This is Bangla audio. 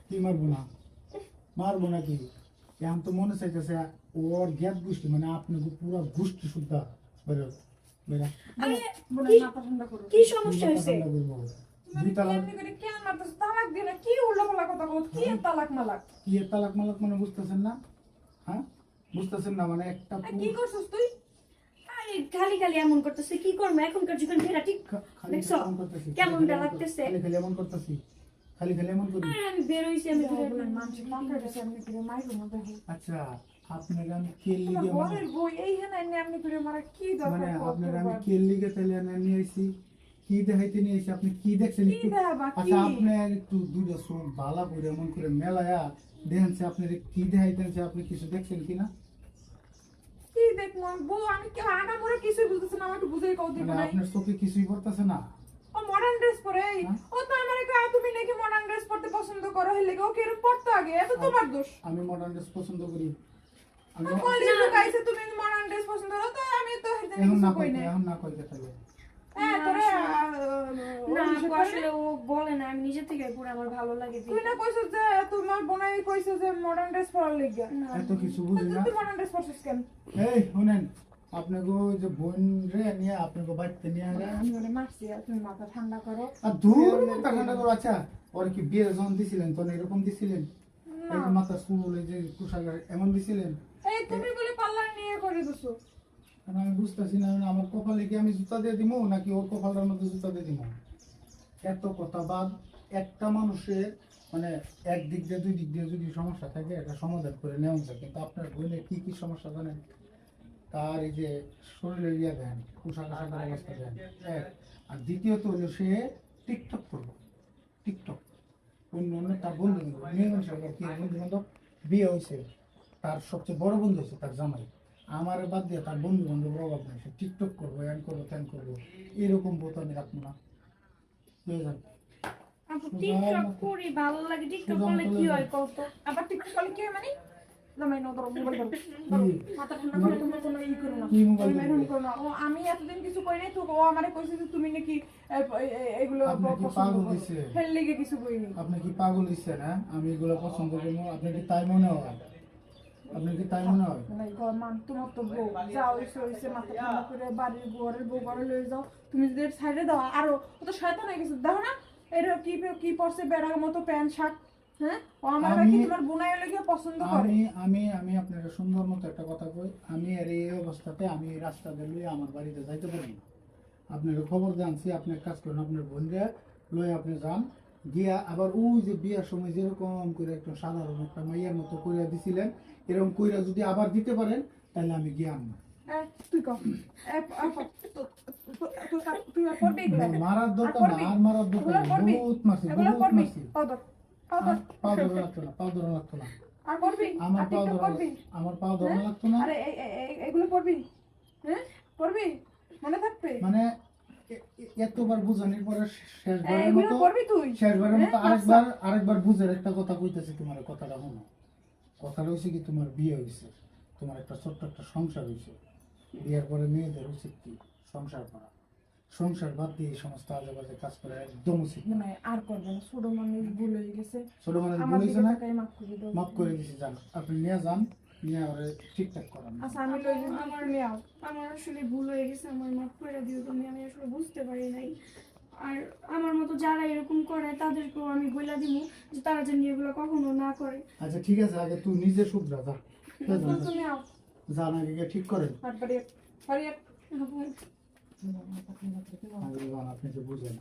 কি মারবো না মারবো নাকি এখন তো মনে চাইতেছে ওর গ্যাপ গোষ্ঠী মানে আপনি পুরো গোষ্ঠী শুদ্ধা বেরো বেরা কি সমস্যা হয়েছে কি তালাক মালাক মানে বুঝতেছেন না হ্যাঁ বুঝতেছেন না মানে একটা কি করছিস তুই খালি খালি এমন করতেছে কি করব এখনকার যুগের মেয়েরা ঠিক দেখছো কেমন লাগতেছে খালি খালি এমন করতেছি খালি খালি এমন করি আমি বের হইছি আমি মানুষ পাকা গেছে আমি করে মাইরো না দেখো আচ্ছা আপনার আমি কেল লিগে বরের বই এইখানে এমনি করে মারা কি মানে দরকার আপনার আমি কেল লিগে তাহলে নিয়ে আইছি কি দেখাইতে নিয়ে আইছি আপনি কি দেখছেন কি দেখাবা কি আচ্ছা আপনি একটু দুইটা চোখ বালা করে এমন করে মেলায়া দেখেন সে আপনি কি দেখাইতেন সে আপনি কিছু দেখছেন কিনা কি দেখবো বউ আমি কি আগা মরে কিছু বুঝতেছ না আমাকে বুঝাই কও দিব মানে না আপনার চোখে কিছুই পড়তেছে না ও মডার্ন ড্রেস পরে ও তো আমারে কয় তুমি নাকি মডার্ন ড্রেস পরতে পছন্দ করো হেলে ও কি এরকম পড়তো আগে এত তোমার দোষ আমি মডার্ন ড্রেস পছন্দ করি আমি কলেজ গাইছে তুমি মডার্ন ড্রেস পছন্দ করো তো আমি তো এখন না কই কই না এখন না কই তাহলে হ্যাঁ তোরে না আসলে ও বলে না আমি নিজে থেকে পুরো আমার ভালো লাগে তুই না কইছিস যে তোমার বোনাই কইছে যে মডার্ন ড্রেস পরার লাগা এত কিছু বুঝি না তুই মডার্ন ড্রেস পরছিস কেন এই শুনেন আপনাকে যে বোন রে নিয়ে আপনাকে বাড়িতে নিয়ে আয় আমি বলে মারছি আর তুমি মাথা ঠান্ডা করো আর দূর মাথা ঠান্ডা করো আচ্ছা ওর কি বিয়ে যখন দিছিলেন তখন এরকম দিছিলেন এই যে মাথা চুল এই যে কুশাগার এমন দিছিলেন এই তুমি বলে পার্লার নিয়ে করে দিছো কারণ আমি বুঝতেছি না আমার কপালে কি আমি জুতা দিয়ে দিব নাকি ওর কপালের মধ্যে জুতা দিয়ে দিব এত কথা বাদ একটা মানুষের মানে একদিক দিয়ে দুই দিক দিয়ে যদি সমস্যা থাকে এটা সমাধান করে নেওয়া যায় কিন্তু আপনার বোনের কি কি সমস্যা জানেন তার এই যে শরীরের ইয়া দেন পোশাক আশাকের অবস্থা দেন এক আর দ্বিতীয়ত হলো সে টিকটক করবো টিকটক অন্য অন্য তার বন্ধু মেয়ে মানুষের কি বন্ধু বান্ধব বিয়ে হয়েছে তার সবচেয়ে বড় বন্ধু হচ্ছে তার জামাই আমার বাদ দিয়ে তার বন্ধু বান্ধবের অভাব নেই সে টিকটক করবো এন করবো তেন করবো এরকম বোধ আমি রাখবো না বুঝে যান আপু টিকটক করি ভালো লাগে টিকটক করলে কি হয় কত আবার টিকটক করলে কি হয় মানে জামাই না ধরো মোবাইল ধরো মাথা ঠান্ডা করে তুমি কোনো ই করো না কি মোবাইল তুমি এরকম করো না ও আমি এতদিন কিছু করি নাই তো ও আমারে কইছে যে তুমি নাকি এগুলো আপনি কি পাগল হইছে হেল লেগে কিছু কইনি আপনি কি পাগল হইছে না আমি এগুলো পছন্দ করবো আপনি কি তাই মনে হয় আপনি কি তাই মনে হয় মানে ঘর মান তোমার তো বউ যাও হইছে মাথা ঠান্ডা করে বাড়ির ঘরের বউ ঘরে লয়ে যাও তুমি যদি সাইডে দাও আরো ও তো শয়তান হয়ে গেছে দেখো না এর কি কি পরছে বেড়ার মতো প্যান্ট শার্ট হ্যাঁ ও আমার কি তোমার বোনাই লাগি পছন্দ করে আমি আমি আমি আপনাকে সুন্দর মতো একটা কথা কই আমি আর এই অবস্থাতে আমি এই রাস্তা দিয়ে আমার বাড়িতে যাইতে পারি না আপনার খবর জানছি আপনার কাজ করেন আপনার বোনরা লয়ে আপনি যান গিয়া আবার ওই যে বিয়ার সময় যেরকম করে একটা সাধারণ একটা মাইয়ার মতো কইরা দিছিলেন এরকম কইরা যদি আবার দিতে পারেন তাহলে আমি গিয়ে আনবো তুই কম তুই পড়বি মারার দরকার না আর মারার দরকার না বহুত মারছি পাও ধরা লাগতো না পাও ধরা লাগতো না আর পড়বি আমার পাও ধরা লাগতো না আরে এগুলো পড়বি হ্যাঁ পড়বি মনে থাকবে মানে এতবার বুঝানোর পরে শেষবারের এগুলো মতো পড়বি তুই শেষবারের মতো আরেকবার বুঝার একটা কথা কইতেছি তোমার কথাটা শোনো কথাটা হচ্ছে কি তোমার বিয়ে হয়েছে তোমার একটা ছোট্ট একটা সংসার হয়েছে বিয়ের পরে মেয়েদের উচিত কি সংসার করা সংসার বাদ দিয়ে এই সমস্ত আজে বাজে কাজ করা একদম উচিত না। মানে আর করবে না ছোট মানুষ ভুল হয়ে গেছে ছোট মানুষ আমার বলেছে দিকে না তাকাই মাফ করে দাও মাফ করে দিছি যান আপনি নিয়ে যান নিয়ে আবার ঠিকঠাক করান আচ্ছা আমি লই যাই আমার নিয়ে আও আমার আসলে ভুল হয়ে গেছে আমার মাফ করে দিও তুমি আমি আসলে বুঝতে পারি নাই আর আমার মতো যারা এরকম করে তাদেরকেও আমি বইলা দিব যে তারা যেন এগুলো কখনো না করে আচ্ছা ঠিক আছে আগে তুই নিজে শুধরা যা তুমি আও যান আগে গিয়ে ঠিক করেন হারিয়ে আপনি যে বুঝেন